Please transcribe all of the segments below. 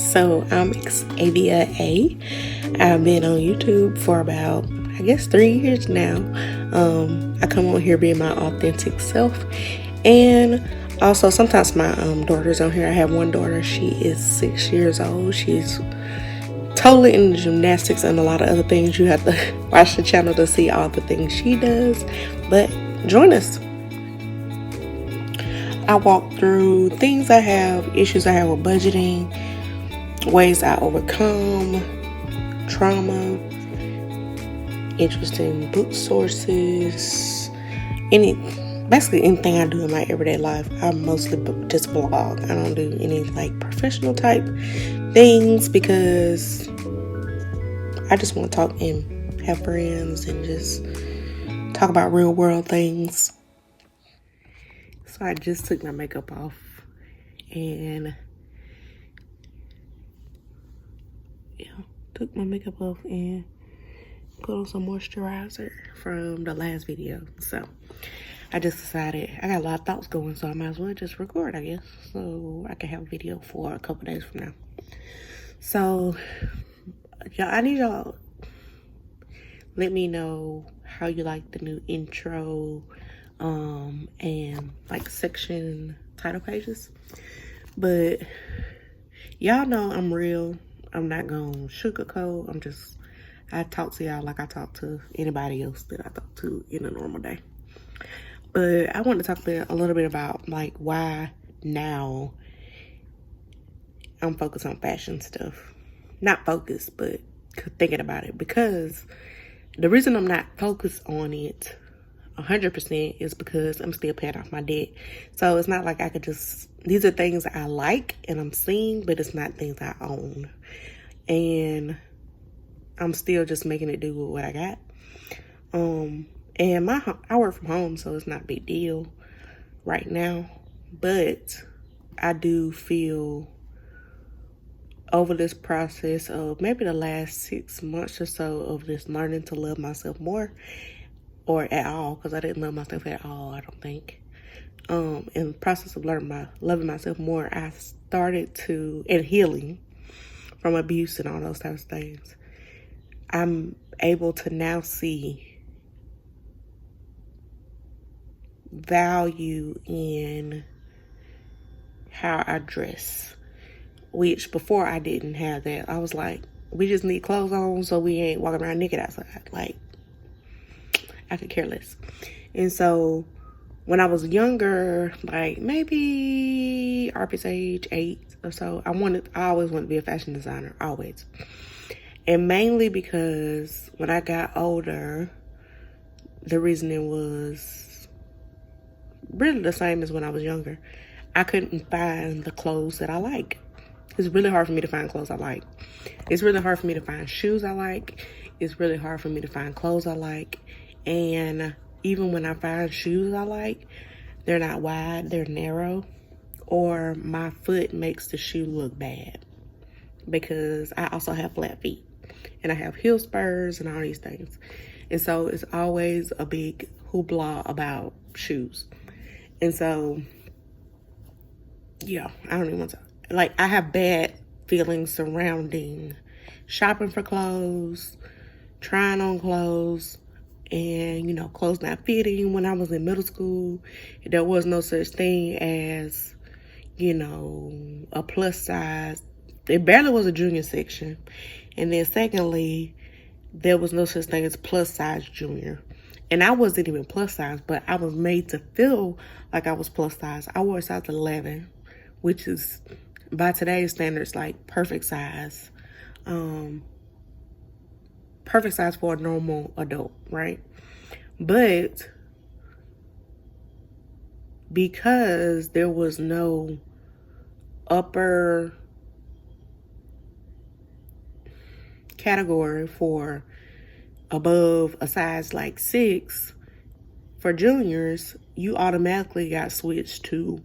So I'm Xavia A. I've been on YouTube for about, I guess, 3 years now. I come on here being my authentic self, and also sometimes my daughter's on here. I have one daughter. She is 6 years old. She's totally into gymnastics and a lot of other things. You have to watch the channel to see all the things she does, but join us. I walk through things I have, issues I have with budgeting, ways I overcome trauma, interesting book sources, basically anything I do in my everyday life. I mostly just blog. I don't do any professional type things because I just want to talk and have friends and just talk about real world things. So I just took my makeup off and put on some moisturizer from the last video. So I just decided I got a lot of thoughts going, so I might as well just record, I guess, so I can have a video for a couple days from now. So y'all, I need y'all let me know how you like the new intro and section title pages. But y'all know I'm real. I'm not gonna sugarcoat. I talk to y'all like I talk to anybody else that I talk to in a normal day. But I want to talk a little bit about why now I'm focused on fashion stuff. Not focused, but thinking about it. Because the reason I'm not focused on it 100% is because I'm still paying off my debt. So it's not like I could just, these are things I like and I'm seeing, but it's not things I own. And I'm still just making it do with what I got. And I work from home, so it's not a big deal right now. But I do feel over this process of maybe the last 6 months or so of this learning to love myself more, or at all, because I didn't love myself at all, I don't think. In the process of loving myself more, I started to, and healing from abuse and all those types of things, I'm able to now see value in how I dress, which before I didn't have that. I was like, we just need clothes on so we ain't walking around naked outside. I could care less. And so when I was younger, maybe Arby's age 8 or so, I always wanted to be a fashion designer, always. And mainly because when I got older, the reasoning was really the same as when I was younger. I couldn't find the clothes that I like. It's really hard for me to find clothes I like. It's really hard for me to find shoes I like. It's really hard for me to find clothes I like. And even when I find shoes I like, they're not wide, they're narrow, or my foot makes the shoe look bad because I also have flat feet and I have heel spurs and all these things. And so it's always a big hoopla about shoes. And so, yeah, I don't even want to, I have bad feelings surrounding shopping for clothes, trying on clothes, and, clothes not fitting. When I was in middle school, there was no such thing as, a plus size. There barely was a junior section. And then secondly, there was no such thing as plus size junior. And I wasn't even plus size, but I was made to feel like I was plus size. I wore a size 11, which is, by today's standards, perfect size. Perfect size for a normal adult, right? But because there was no upper category for above a size 6 for juniors, you automatically got switched to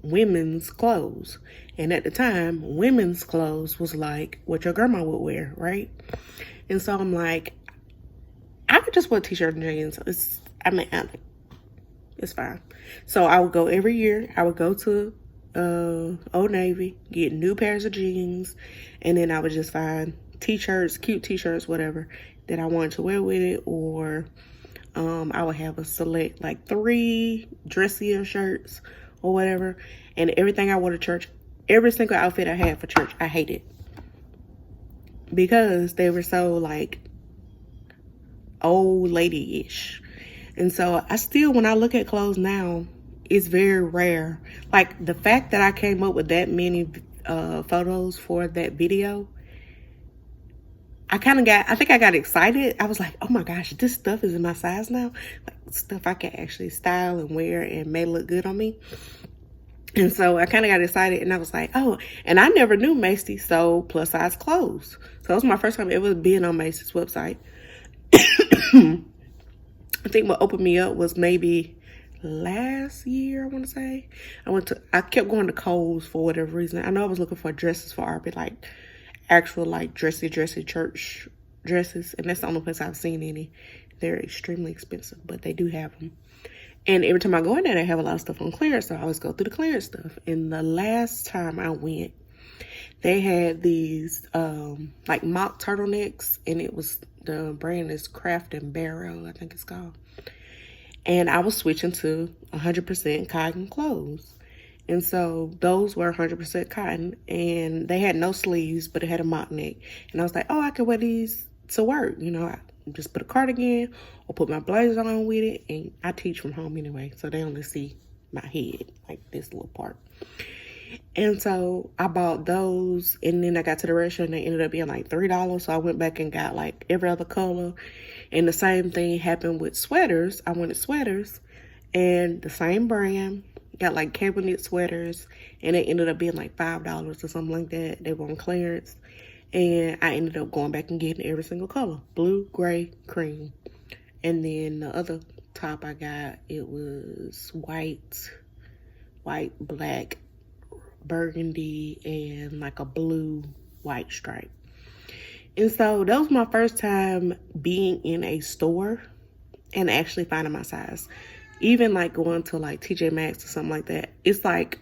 women's clothes. And at the time, women's clothes was what your grandma would wear, right? And so I'm like, I could just wear t-shirt and jeans. It's fine. So I would go every year. I would go to Old Navy, get new pairs of jeans, and then I would just find t-shirts, cute t-shirts, whatever, that I wanted to wear with it, or I would have a select like 3 dressier shirts or whatever, and everything I wore to church, every single outfit I had for church, I hated because they were so like old lady-ish. And so I still, when I look at clothes now, it's very rare. Like the fact that I came up with that many photos for that video, I think I got excited. I was like, oh my gosh, this stuff is in my size now. Like stuff I can actually style and wear and may look good on me. And so I kind of got excited, and I was like, oh, and I never knew Macy's sold plus size clothes. So it was my first time ever being on Macy's website. I think what opened me up was maybe last year, I want to say. I kept going to Kohl's for whatever reason. I know I was looking for dresses for Arby, like actual like dressy church dresses, and that's the only place I've seen any. They're extremely expensive, but they do have them. And every time I go in there, they have a lot of stuff on clearance, so I always go through the clearance stuff. And the last time I went, they had these like mock turtlenecks, and it was, the brand is Craft and Barrel, I think it's called. And I was switching to 100% cotton clothes. And so those were 100% cotton, and they had no sleeves, but it had a mock neck. And I was like, oh, I could wear these to work. You know, I just put a cardigan or put my blazer on with it. And I teach from home anyway, so they only see my head, like this little part. And so I bought those, and then I got to the restaurant, and they ended up being like $3. So I went back and got like every other color. And the same thing happened with sweaters. I wanted sweaters, and the same brand. Got like cable knit sweaters, and it ended up being like $5 or something like that. They were on clearance, and I ended up going back and getting every single color: blue, gray, cream. And then the other top I got, it was white, black, burgundy, and like a blue white stripe. And so that was my first time being in a store and actually finding my size. Even like going to like TJ Maxx or something like that, it's like,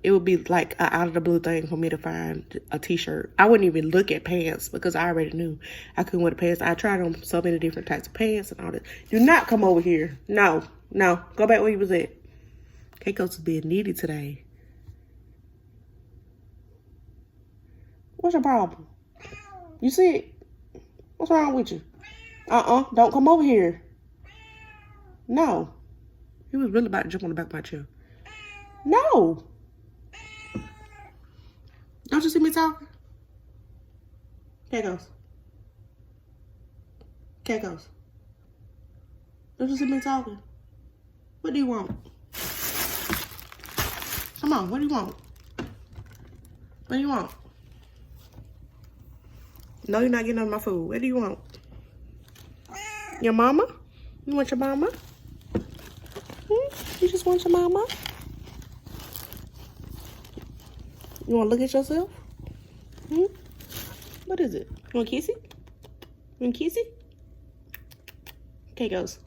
it would be like an out of the blue thing for me to find a t-shirt. I wouldn't even look at pants because I already knew I couldn't wear the pants. I tried on so many different types of pants and all that. Do not come over here. No. Go back where you was at. Keiko's being needy today. What's your problem? You sick? What's wrong with you? Don't come over here. No. He was really about to jump on the back of my chair. No. Don't you see me talking? Keikos. Don't you see me talking? What do you want? Come on, what do you want? What do you want? No, you're not getting on my food. What do you want? Your mama? You want your mama? You just want your mama? You want to look at yourself? What is it? You want kissy? You want kissy? Keikos.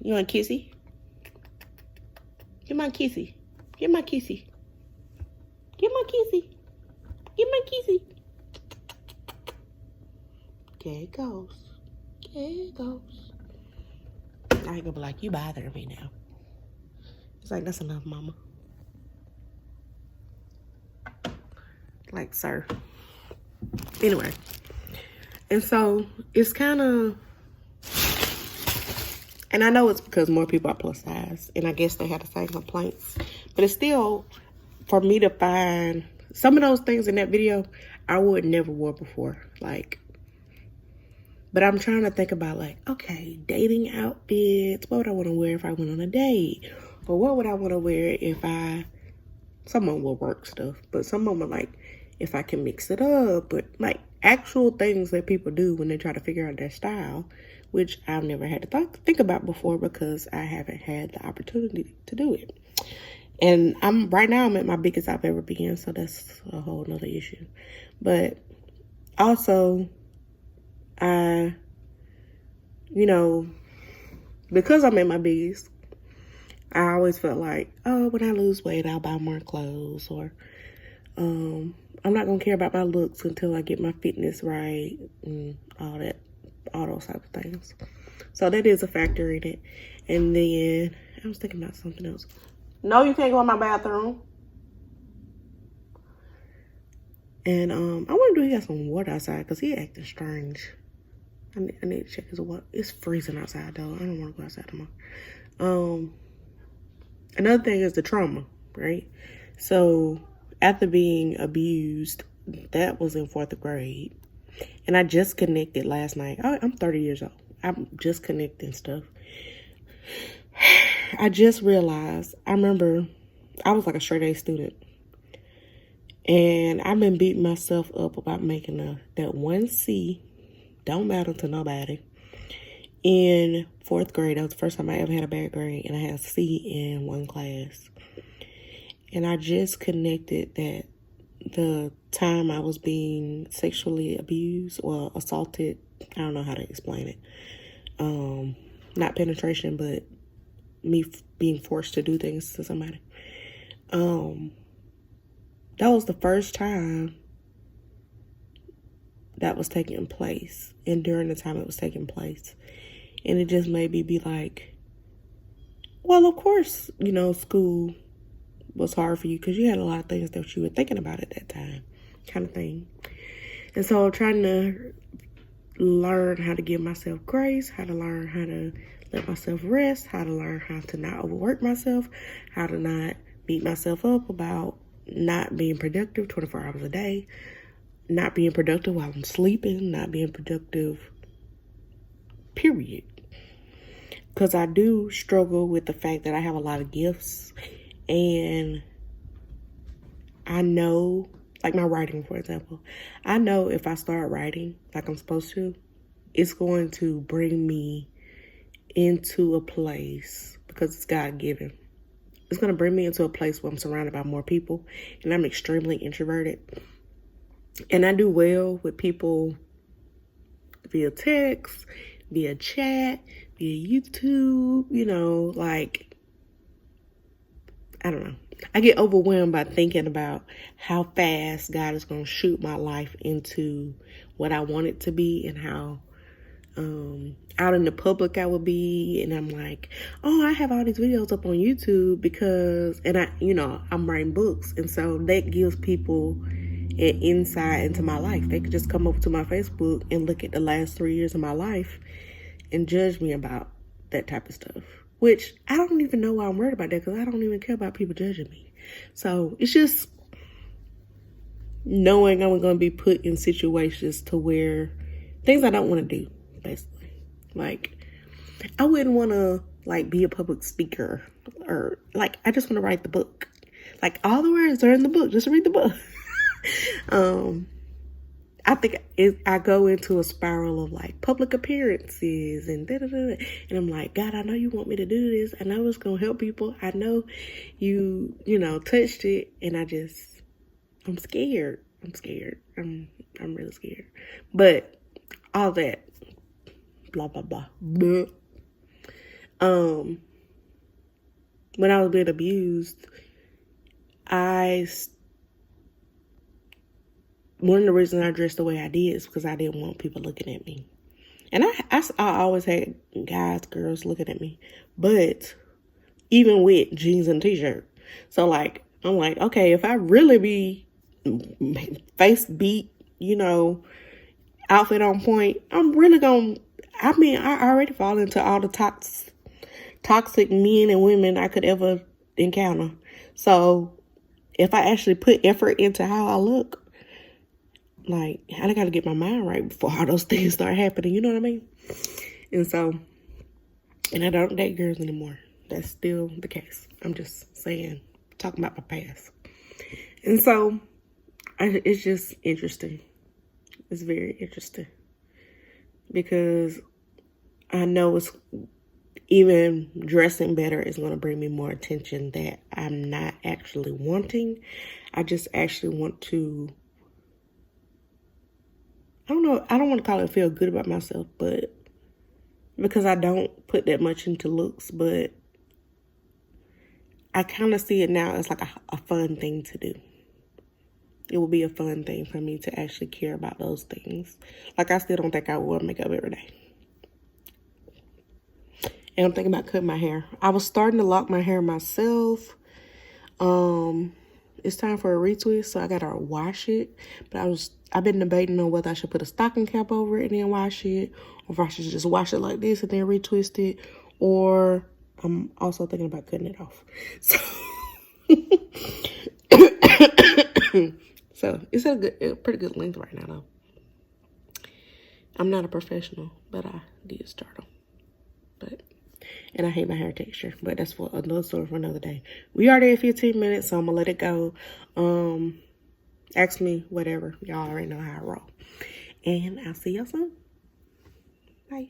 You want kissy? Give my kissy. Give my kissy. Keikos. I ain't gonna be like, you bothering me now. It's like, that's enough, mama. Like, sir. Anyway. And so, it's kind of... And I know it's because more people are plus size. And I guess they have the same complaints. But it's still, for me to find... Some of those things in that video, I would never wore before. Like... But I'm trying to think about, like, okay, dating outfits. What would I want to wear if I went on a date? Or what would I want to wear if some of them will work stuff, but some of them are like, if I can mix it up. But, like, actual things that people do when they try to figure out their style, which I've never had to think about before because I haven't had the opportunity to do it. And right now I'm at my biggest I've ever been, so that's a whole nother issue. But also... because I'm at my biggest, I always felt like, oh, when I lose weight, I'll buy more clothes, or I'm not gonna care about my looks until I get my fitness right and all that, all those type of things. So that is a factor in it. And then I was thinking about something else. No, you can't go in my bathroom. And I wonder if he got some water outside because he acting strange. I need to check his water. It's freezing outside though. I don't want to go outside tomorrow. Another thing is the trauma, right? So after being abused, that was in 4th grade. And I just connected last night. I'm 30 years old. I'm just connecting stuff. I just realized, I remember I was like a straight A student. And I've been beating myself up about making that 1C, don't matter to nobody, in 4th grade. That was the first time I ever had a bad grade, and I had a C in one class. And I just connected that the time I was being sexually abused or assaulted, I don't know how to explain it. Not penetration, but me being forced to do things to somebody. That was the first time that was taking place, and during the time it was taking place. And it just made me be like, well, of course, you know, school was hard for you because you had a lot of things that you were thinking about at that time, kind of thing. And so trying to learn how to give myself grace, how to learn how to let myself rest, how to learn how to not overwork myself, how to not beat myself up about not being productive 24 hours a day, not being productive while I'm sleeping, not being productive, period. Because I do struggle with the fact that I have a lot of gifts, and I know, like my writing, for example, I know if I start writing like I'm supposed to, it's going to bring me into a place, because it's God-given. It's going to bring me into a place where I'm surrounded by more people, and I'm extremely introverted. And I do well with people via text, via chat, via YouTube, you know, like, I don't know. I get overwhelmed by thinking about how fast God is going to shoot my life into what I want it to be, and how out in the public I would be. And I'm like, oh, I have all these videos up on YouTube because, and I'm writing books. And so that gives people an insight into my life. They could just come over to my Facebook and look at the last 3 years of my life and judge me about that type of stuff. Which I don't even know why I'm worried about that, because I don't even care about people judging me. So it's just knowing I'm going to be put in situations to where things I don't want to do, basically. Like, I wouldn't want to, like, be a public speaker, or, like, I just want to write the book. Like, all the words are in the book. Just read the book. I think I go into a spiral of like public appearances and da-da-da-da. And I'm like, God, I know you want me to do this. I know it's going to help people. I know you touched it. And I'm scared. I'm scared. I'm really scared. But all that, blah, blah, blah. Blah. When I was being abused, one of the reasons I dressed the way I did is because I didn't want people looking at me. And I always had guys, girls looking at me. But even with jeans and t-shirt. So, like, I'm like, okay, if I really be face beat, outfit on point, I'm really going to, I already fall into all the toxic men and women I could ever encounter. So, if I actually put effort into how I look, like, I got to get my mind right before all those things start happening. You know what I mean? And so, and I don't date girls anymore. That's still the case. I'm just saying, talking about my past. And so, it's just interesting. It's very interesting. Because I know even dressing better is going to bring me more attention that I'm not actually wanting. I just actually want to, I don't want to call it feel good about myself, but because I don't put that much into looks, but I kind of see it now as like a fun thing to do. It would be a fun thing for me to actually care about those things. Like, I still don't think I wear makeup every day. And I'm thinking about cutting my hair. I was starting to lock my hair myself. It's time for a retwist, so I gotta wash it. But I've been debating on whether I should put a stocking cap over it and then wash it, or if I should just wash it like this and then retwist it, or I'm also thinking about cutting it off. So it's a pretty good length right now, though. I'm not a professional, but I did start them. And I hate my hair texture, but that's for another story for another day. We already at 15 minutes, so I'm gonna let it go. Ask me whatever. Y'all already know how I roll. And I'll see y'all soon. Bye.